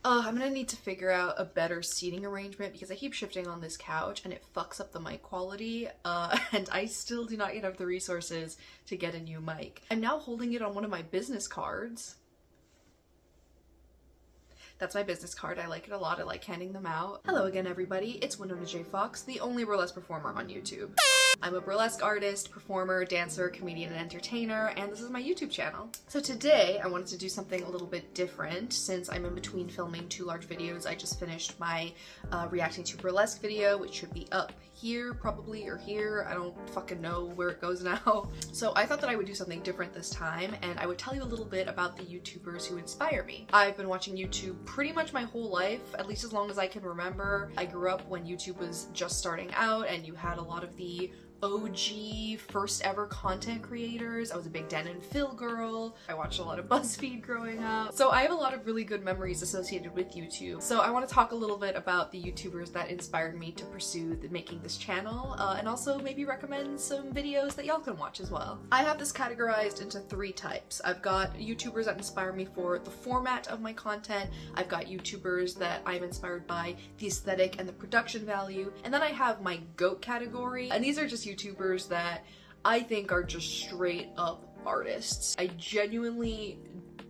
I'm gonna need to figure out a better seating arrangement because I keep shifting on this couch and it fucks up the mic quality, and I still do not yet have the resources to get a new mic. I'm now holding it on one of my business cards. That's my business card. I like it a lot. I like handing them out. Hello again, everybody. It's Winona J. Fox, the only burlesque performer on YouTube. I'm a burlesque artist, performer, dancer, comedian, and entertainer, and this is my YouTube channel. So today I wanted to do something a little bit different since I'm in between filming 2 large videos. I just finished my reacting to burlesque video, which should be up here probably, or here. I don't fucking know where it goes now. So I thought that I would do something different this time, and I would tell you a little bit about the YouTubers who inspire me. I've been watching YouTube pretty much my whole life, at least as long as I can remember. I grew up when YouTube was just starting out and you had a lot of the OG first ever content creators. I was a big Dan and Phil girl. I watched a lot of BuzzFeed growing up. So I have a lot of really good memories associated with YouTube. So I want to talk a little bit about the YouTubers that inspired me to pursue making this channel, and also maybe recommend some videos that y'all can watch as well. I have this categorized into 3 types. I've got YouTubers that inspire me for the format of my content. I've got YouTubers that I'm inspired by the aesthetic and the production value. And then I have my GOAT category, and these are just YouTubers that I think are just straight up artists. I genuinely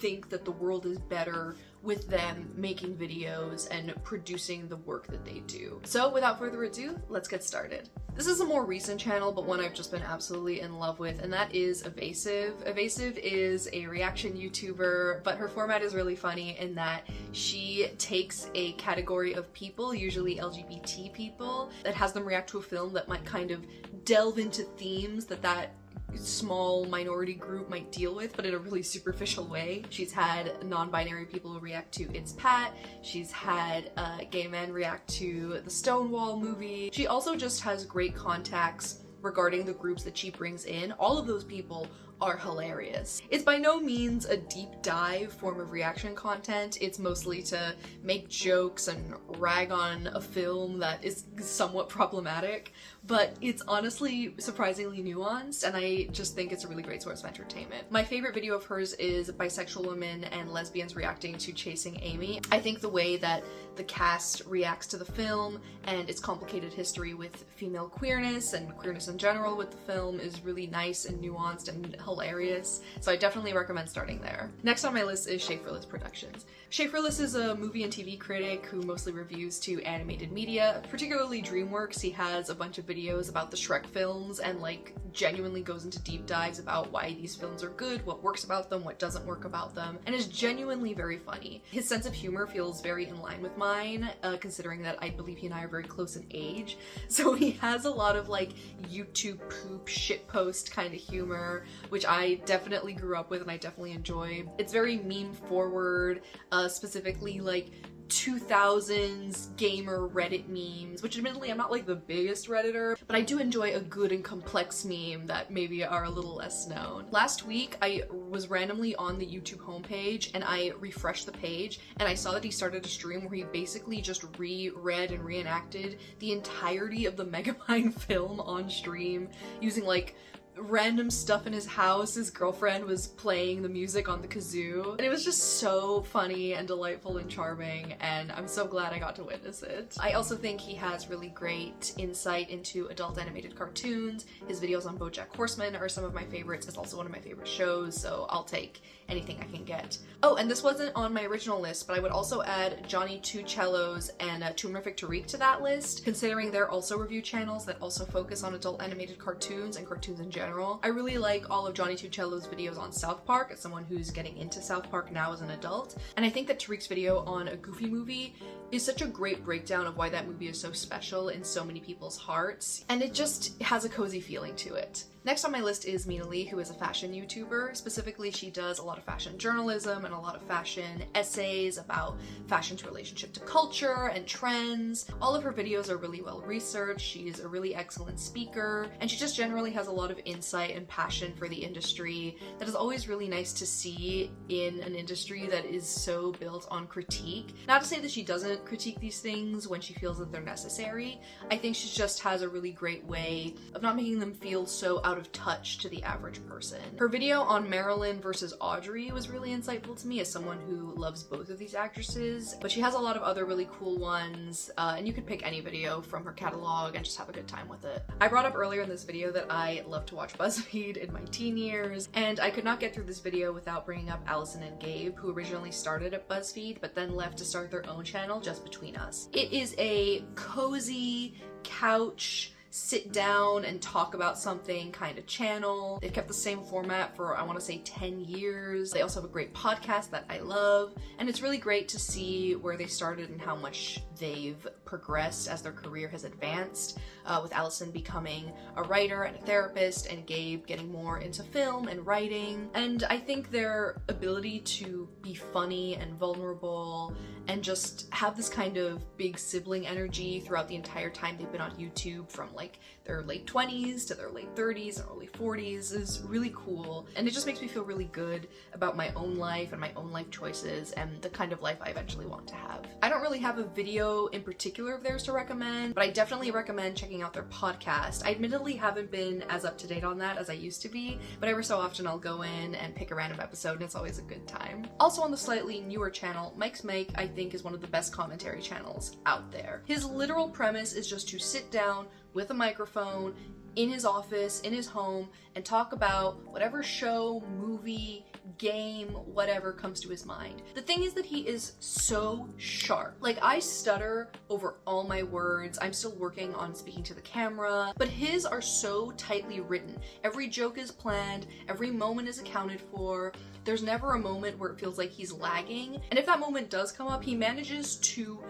think that the world is better with them making videos and producing the work that they do. So without further ado, let's get started. This is a more recent channel, but one I've just been absolutely in love with, and that is Evasive. Evasive is a reaction YouTuber, but her format is really funny in that she takes a category of people, usually LGBT people, that has them react to a film that might kind of delve into themes that small minority group might deal with, but in a really superficial way. She's had non-binary people react to It's Pat. She's had gay men react to the Stonewall movie. She also just has great contacts regarding the groups that she brings in. All of those people are hilarious. It's by no means a deep dive form of reaction content. It's mostly to make jokes and rag on a film that is somewhat problematic, but it's honestly surprisingly nuanced, and I just think it's a really great source of entertainment. My favorite video of hers is bisexual women and lesbians reacting to Chasing Amy. I think the way that the cast reacts to the film and its complicated history with female queerness and queerness in general with the film is really nice and nuanced and hilarious, so I definitely recommend starting there. Next on my list is Schaeferless Productions. Schaeferless is a movie and TV critic who mostly reviews to animated media, particularly DreamWorks. He has a bunch of videos about the Shrek films and like genuinely goes into deep dives about why these films are good, what works about them, what doesn't work about them, and is genuinely very funny. His sense of humor feels very in line with mine, considering that I believe he and I are very close in age. So he has a lot of like YouTube poop shitpost kind of humor, which I definitely grew up with and I definitely enjoy. It's very meme forward, specifically like 2000s gamer Reddit memes, which admittedly I'm not like the biggest Redditor, but I do enjoy a good and complex meme that maybe are a little less known. Last week I was randomly on the YouTube homepage and I refreshed the page and I saw that he started a stream where he basically just reread and reenacted the entirety of the Megamind film on stream using like random stuff in his house. His girlfriend was playing the music on the kazoo, and it was just so funny and delightful and charming, and I'm so glad I got to witness it. I also think he has really great insight into adult animated cartoons. His videos on BoJack Horseman are some of my favorites. It's also one of my favorite shows, so I'll take anything I can get. Oh, and this wasn't on my original list, but I would also add Johnny Two Cellos and Toonrific Tariq to that list, considering they're also review channels that also focus on adult animated cartoons and cartoons in general. I really like all of Johnny Two Cello's videos on South Park as someone who's getting into South Park now as an adult, and I think that Tariq's video on A Goofy Movie is such a great breakdown of why that movie is so special in so many people's hearts, and it just has a cozy feeling to it. Next on my list is Mina Lee, who is a fashion YouTuber. Specifically, she does a lot of fashion journalism and a lot of fashion essays about fashion's relationship to culture and trends. All of her videos are really well researched. She's a really excellent speaker, and she just generally has a lot of insight and passion for the industry that is always really nice to see in an industry that is so built on critique. Not to say that she doesn't critique these things when she feels that they're necessary. I think she just has a really great way of not making them feel so out of touch to the average person. Her video on Marilyn versus Audrey was really insightful to me as someone who loves both of these actresses, but she has a lot of other really cool ones, and you could pick any video from her catalog and just have a good time with it. I brought up earlier in this video that I love to watch BuzzFeed in my teen years, and I could not get through this video without bringing up Allison and Gabe, who originally started at BuzzFeed but then left to start their own channel just between us. It is a cozy couch sit down and talk about something kind of channel. They've kept the same format for, I want to say, 10 years. They also have a great podcast that I love, and it's really great to see where they started and how much they've progressed as their career has advanced, with Allison becoming a writer and a therapist, and Gabe getting more into film and writing. And I think their ability to be funny and vulnerable and just have this kind of big sibling energy throughout the entire time they've been on YouTube, from like their late 20s to their late 30s and early 40s, is really cool. And it just makes me feel really good about my own life and my own life choices and the kind of life I eventually want to have. I don't really have a video in particular of theirs to recommend, but I definitely recommend checking out their podcast. I admittedly haven't been as up to date on that as I used to be, but every so often I'll go in and pick a random episode, and it's always a good time. Also on the slightly newer channel, Mike's Make, I think, is one of the best commentary channels out there. His literal premise is just to sit down with a microphone in his office, in his home, and talk about whatever show, movie, game, whatever comes to his mind. The thing is that he is so sharp. Like, I stutter over all my words. I'm still working on speaking to the camera, but his are so tightly written. Every joke is planned, every moment is accounted for. There's never a moment where it feels like he's lagging. And if that moment does come up, he manages to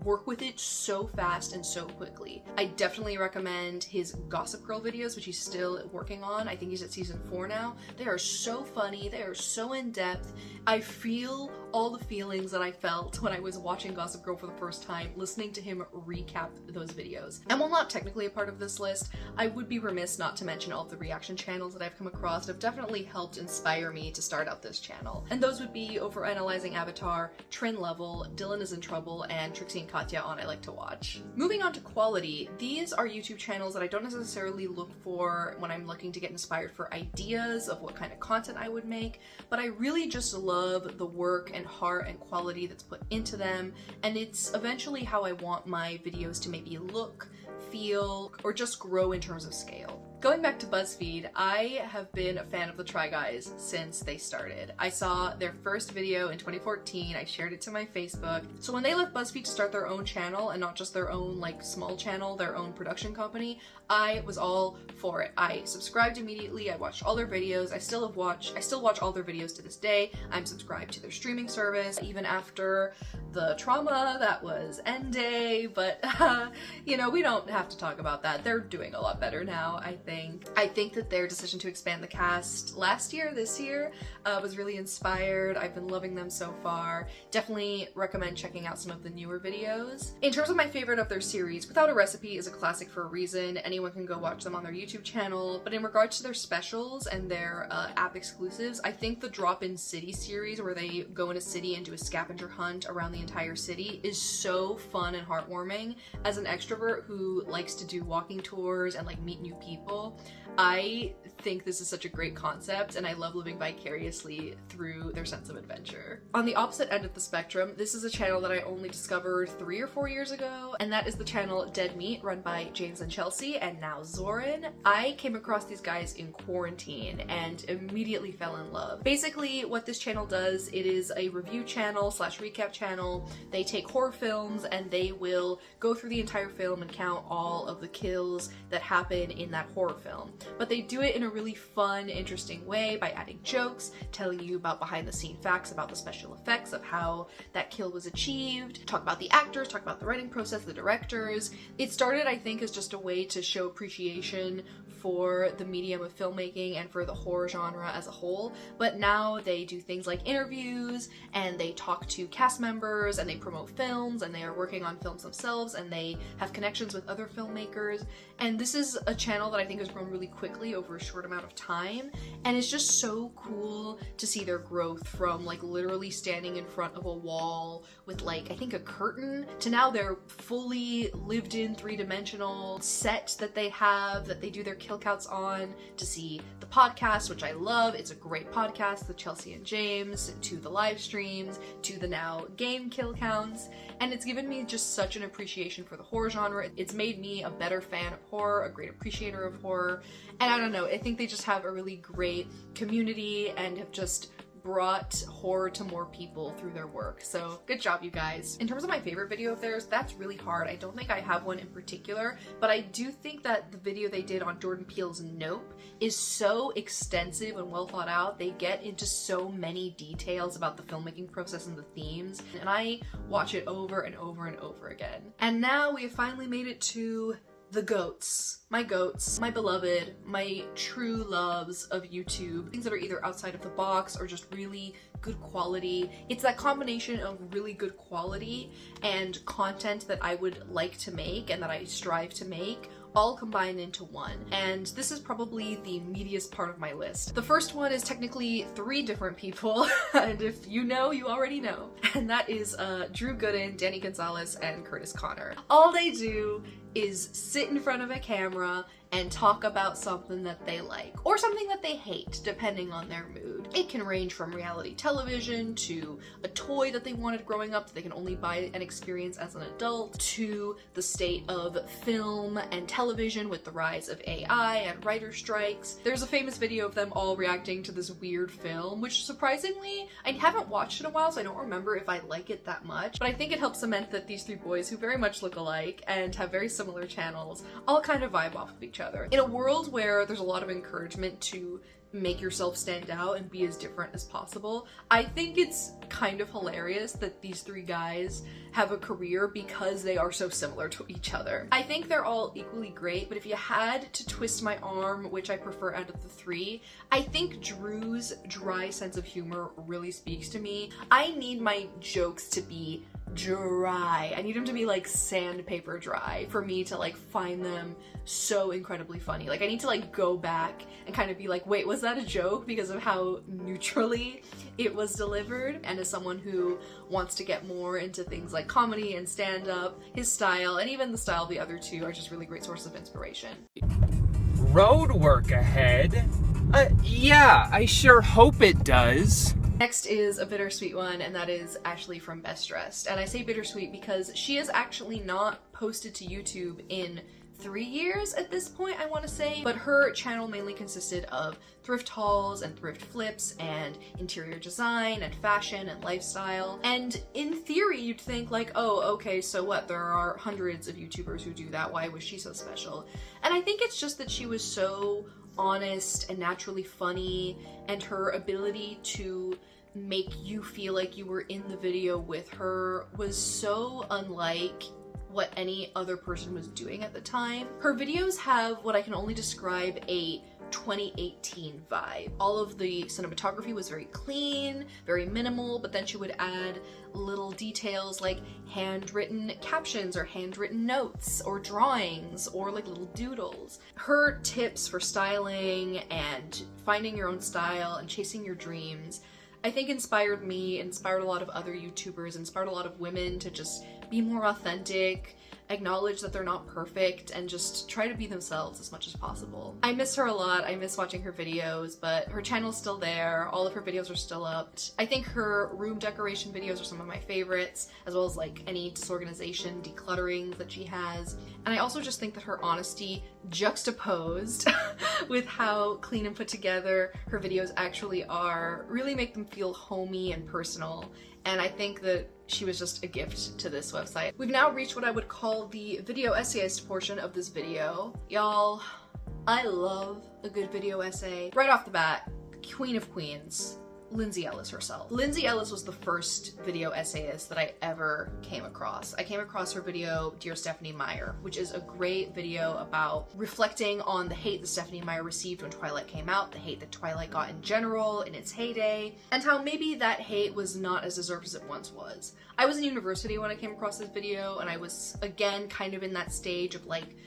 work with it so fast and so quickly. I definitely recommend his Gossip Girl videos, which he's still working on. I think he's at season 4 now. They are so funny, they are so in-depth. I feel all the feelings that I felt when I was watching Gossip Girl for the first time, listening to him recap those videos. And while not technically a part of this list, I would be remiss not to mention all of the reaction channels that I've come across that have definitely helped inspire me to start out this channel. And those would be Overanalyzing Avatar, Trin Level, Dylan is in Trouble, and Trixie and Katya on I Like to Watch. Moving on to quality, these are YouTube channels that I don't necessarily look for when I'm looking to get inspired for ideas of what kind of content I would make, but I really just love the work and heart and quality that's put into them, and it's eventually how I want my videos to maybe look, feel, or just grow in terms of scale. Going back to BuzzFeed, I have been a fan of the Try Guys since they started. I saw their first video in 2014, I shared it to my Facebook. So when they left BuzzFeed to start their own channel, and not just their own like small channel, their own production company, I was all for it. I subscribed immediately, I watched all their videos, I still watch all their videos to this day. I'm subscribed to their streaming service, even after the trauma that was N-Day, but you know, we don't have to talk about that. They're doing a lot better now, I think. I think that their decision to expand the cast this year, was really inspired. I've been loving them so far. Definitely recommend checking out some of the newer videos. In terms of my favorite of their series, Without a Recipe is a classic for a reason. Anyone can go watch them on their YouTube channel. But in regards to their specials and their app exclusives, I think the Drop-In City series, where they go in a city and do a scavenger hunt around the entire city, is so fun and heartwarming. As an extrovert who likes to do walking tours and like meet new people, I think this is such a great concept, and I love living vicariously through their sense of adventure. On the opposite end of the spectrum, this is a channel that I only discovered 3 or 4 years ago, and that is the channel Dead Meat, run by James and Chelsea, and now Zoran. I came across these guys in quarantine and immediately fell in love. Basically, what this channel does, it is a review channel slash recap channel. They take horror films and they will go through the entire film and count all of the kills that happen in that horror film. But they do it in a really fun, interesting way by adding jokes, telling you about behind the scene facts about the special effects of how that kill was achieved, talk about the actors, talk about the writing process, the directors. It started, I think, as just a way to show appreciation for the medium of filmmaking and for the horror genre as a whole, but now they do things like interviews, and they talk to cast members, and they promote films, and they are working on films themselves, and they have connections with other filmmakers. And this is a channel that I think has grown really quickly over a short amount of time, and it's just so cool to see their growth from like literally standing in front of a wall with like I think a curtain to now they're fully lived in 3-dimensional set that they have that they do their kill counts on, to see the podcast, which I love. It's a great podcast, the Chelsea and James, to the live streams, to the now game kill counts, and it's given me just such an appreciation for the horror genre. It's made me a better fan of horror, a great appreciator of horror, and I don't know, I think they just have a really great community and have just brought horror to more people through their work. So good job, you guys. In terms of my favorite video of theirs, that's really hard. I don't think I have one in particular, but I do think that the video they did on Jordan Peele's Nope is so extensive and well thought out. They get into so many details about the filmmaking process and the themes, and I watch it over and over and over again. And now we have finally made it to the goats, my beloved, my true loves of YouTube. Things that are either outside of the box or just really good quality. It's that combination of really good quality and content that I would like to make and that I strive to make, all combined into one. And this is probably the meatiest part of my list. The first one is technically 3 different people, and if you know, you already know. And that is Drew Gooden, Danny Gonzalez, and Curtis Connor. All they do is sit in front of a camera and talk about something that they like, or something that they hate, depending on their mood. It can range from reality television to a toy that they wanted growing up that they can only buy and experience as an adult, to the state of film and television with the rise of AI and writer strikes. There's a famous video of them all reacting to this weird film, which surprisingly, I haven't watched in a while, so I don't remember if I like it that much, but I think it helps cement that these 3 boys, who very much look alike and have very similar channels, all kind of vibe off of each other. In a world where there's a lot of encouragement to make yourself stand out and be as different as possible, I think it's kind of hilarious that these 3 guys have a career because they are so similar to each other. I think they're all equally great, but if you had to twist my arm, which I prefer out of the 3, I think Drew's dry sense of humor really speaks to me. I need my jokes to be dry. I need them to be like sandpaper dry for me to like find them so incredibly funny. Like I need to like go back and kind of be like, wait, was that a joke? Because of how neutrally it was delivered. And as someone who wants to get more into things like comedy and stand-up, his style and even the style of the other 2 are just really great sources of inspiration. Road work ahead? Yeah, I sure hope it does. Next is a bittersweet one, and that is Ashley from Best Dressed. And I say bittersweet because she has actually not posted to YouTube in 3 years at this point, I want to say, but her channel mainly consisted of thrift hauls and thrift flips and interior design and fashion and lifestyle. And in theory, you'd think like, oh, okay, so what? There are hundreds of YouTubers who do that. Why was she so special? And I think it's just that she was so honest and naturally funny, and her ability to make you feel like you were in the video with her was so unlike what any other person was doing at the time. Her videos have what I can only describe a 2018 vibe. All of the cinematography was very clean, very minimal, but then she would add little details like handwritten captions or handwritten notes or drawings or like little doodles. Her tips for styling and finding your own style and chasing your dreams, I think inspired me, inspired a lot of other YouTubers, inspired a lot of women to just be more authentic, acknowledge that they're not perfect, and just try to be themselves as much as possible. I miss her a lot. I miss watching her videos, but her channel's still there. All of her videos are still up. I think her room decoration videos are some of my favorites, as well as like any disorganization, decluttering that she has. And I also just think that her honesty juxtaposed with how clean and put together her videos actually are really make them feel homey and personal. And I think that she was just a gift to this website. We've now reached what I would call the video essayist portion of this video. Y'all, I love a good video essay. Right off the bat, Queen of Queens, Lindsay Ellis herself. Lindsay Ellis was the first video essayist that I ever came across. I came across her video, Dear Stephenie Meyer, which is a great video about reflecting on the hate that Stephenie Meyer received when Twilight came out, the hate that Twilight got in general in its heyday, and how maybe that hate was not as deserved as it once was. I was in university when I came across this video, and I was, again, kind of in that stage of like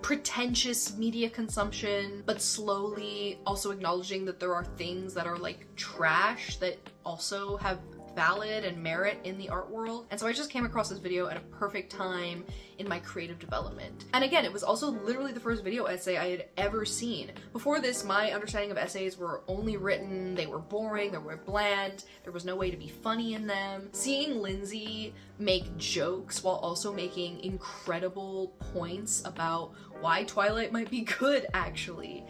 pretentious media consumption, but slowly also acknowledging that there are things that are like trash that also have valid and merit in the art world. And so I just came across this video at a perfect time in my creative development. And again, it was also literally the first video essay I had ever seen. Before this, my understanding of essays were only written, they were boring, they were bland, there was no way to be funny in them. Seeing Lindsay make jokes while also making incredible points about why Twilight might be good actually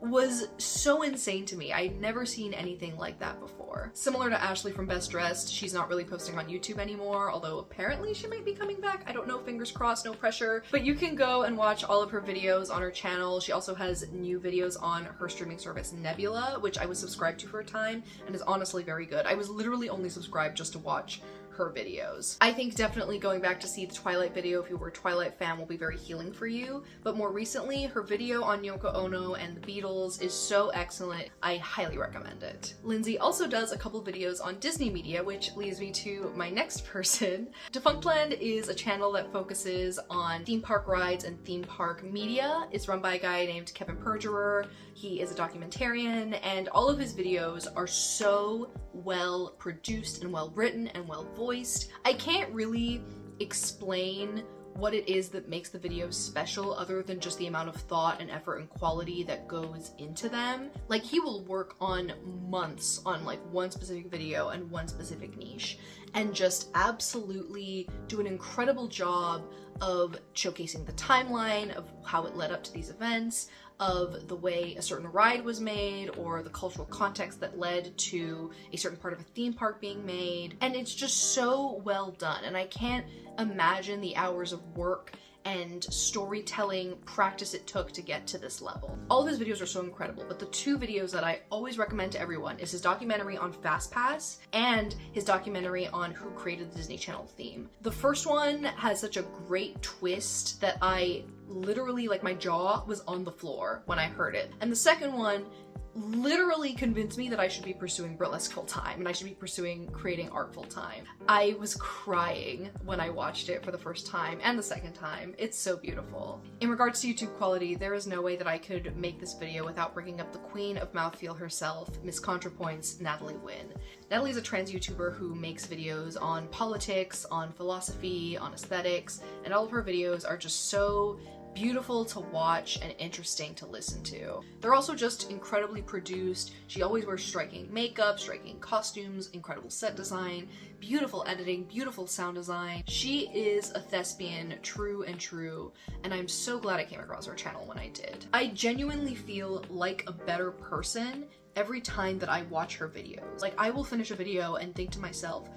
was so insane to me. I'd never seen anything like that before. Similar to Ashley from Best Dressed, she's not really posting on YouTube anymore, although apparently she might be coming back. I don't know, fingers crossed, no pressure. But you can go and watch all of her videos on her channel. She also has new videos on her streaming service Nebula, which I was subscribed to for a time and is honestly very good. I was literally only subscribed just to watch her videos. I think definitely going back to see the Twilight video if you were a Twilight fan will be very healing for you, but more recently her video on Yoko Ono and the Beatles is so excellent. I highly recommend it. Lindsay also does a couple videos on Disney media, which leads me to my next person. Defunctland is a channel that focuses on theme park rides and theme park media. It's run by a guy named Kevin Perjurer. He is a documentarian and all of his videos are so well produced and well written and well voiced. I can't really explain what it is that makes the videos special other than just the amount of thought and effort and quality that goes into them. Like, he will work on months on like one specific video and one specific niche and just absolutely do an incredible job of showcasing the timeline of how it led up to these events, of the way a certain ride was made or the cultural context that led to a certain part of a theme park being made. And it's just so well done. And I can't imagine the hours of work and storytelling practice it took to get to this level. All of his videos are so incredible, but the two videos that I always recommend to everyone is his documentary on FastPass and his documentary on who created the Disney Channel theme. The first one has such a great twist that I literally, like, my jaw was on the floor when I heard it. And the second one literally convinced me that I should be pursuing burlesque full time and I should be pursuing creating art full time. I was crying when I watched it for the first time and the second time. It's so beautiful. In regards to YouTube quality, there is no way that I could make this video without bringing up the queen of mouthfeel herself, Miss ContraPoints, Natalie Wynn. Natalie is a trans YouTuber who makes videos on politics, on philosophy, on aesthetics, and all of her videos are just so beautiful to watch and interesting to listen to. They're also just incredibly produced. She always wears striking makeup, striking costumes, incredible set design, beautiful editing, beautiful sound design. She is a thespian, true and true, and I'm so glad I came across her channel when I did. I genuinely feel like a better person every time that I watch her videos. Like, I will finish a video and think to myself,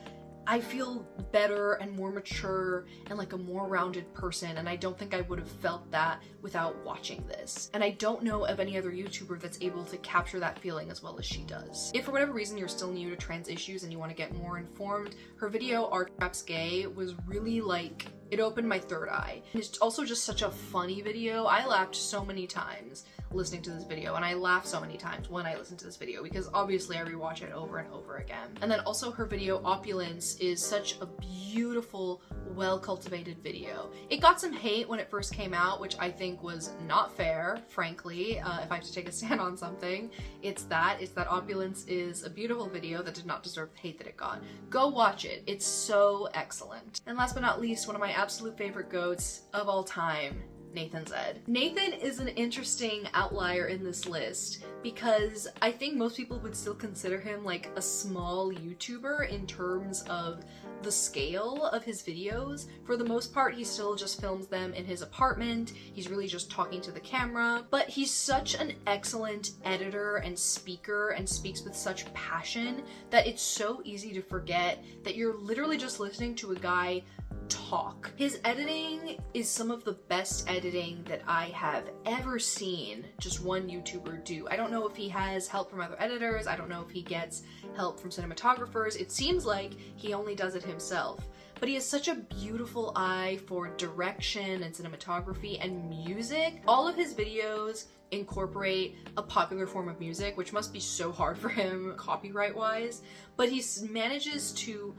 I feel better and more mature and like a more rounded person, and I don't think I would have felt that without watching this. And I don't know of any other YouTuber that's able to capture that feeling as well as she does. If for whatever reason you're still new to trans issues and you want to get more informed, her video Art Traps Gay was really like, it opened my third eye. It's also just such a funny video. I laughed so many times listening to this video, and I laugh so many times when I listen to this video because obviously I rewatch it over and over again. And then also her video Opulence is such a beautiful, well-cultivated video. It got some hate when it first came out, which I think was not fair, frankly. If I have to take a stand on something, it's that Opulence is a beautiful video that did not deserve the hate that it got. Go watch it. It's so excellent. And last but not least, one of my absolute favorite goats of all time, Nathan Zed. Nathan is an interesting outlier in this list because I think most people would still consider him like a small YouTuber in terms of the scale of his videos. For the most part, he still just films them in his apartment. He's really just talking to the camera, but he's such an excellent editor and speaker and speaks with such passion that it's so easy to forget that you're literally just listening to a guy talk. His editing is some of the best editing that I have ever seen just one YouTuber do. I don't know if he has help from other editors. I don't know if he gets help from cinematographers. It seems like he only does it himself. But he has such a beautiful eye for direction and cinematography and music. All of his videos incorporate a popular form of music, which must be so hard for him copyright-wise, but he manages to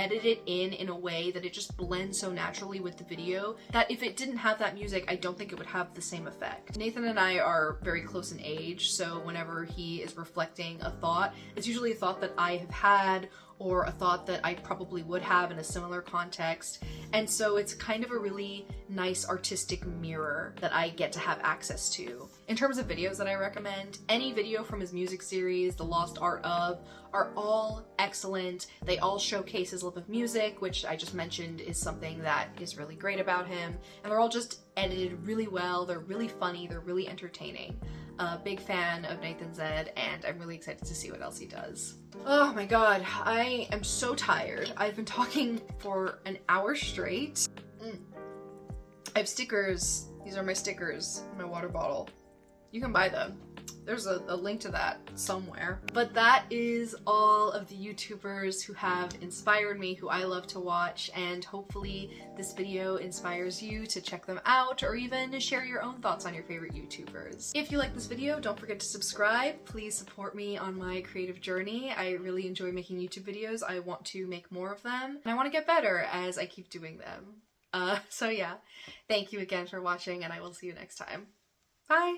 edit it in a way that it just blends so naturally with the video that if it didn't have that music, I don't think it would have the same effect. Nathan and I are very close in age, so whenever he is reflecting a thought, it's usually a thought that I have had or a thought that I probably would have in a similar context. And so it's kind of a really nice artistic mirror that I get to have access to. In terms of videos that I recommend, any video from his music series, The Lost Art of, are all excellent. They all showcase his love of music, which I just mentioned is something that is really great about him. And they're all just edited really well. They're really funny. They're really entertaining. A big fan of Nathan Zed, and I'm really excited to see what else he does. Oh my god, I am so tired. I've been talking for an hour straight. I have stickers. These are my stickers in my water bottle. You can buy them. There's a link to that somewhere. But that is all of the YouTubers who have inspired me, who I love to watch, and hopefully this video inspires you to check them out or even share your own thoughts on your favorite YouTubers. If you like this video, don't forget to subscribe. Please support me on my creative journey. I really enjoy making YouTube videos. I want to make more of them, and I want to get better as I keep doing them. So yeah, thank you again for watching, and I will see you next time. Bye!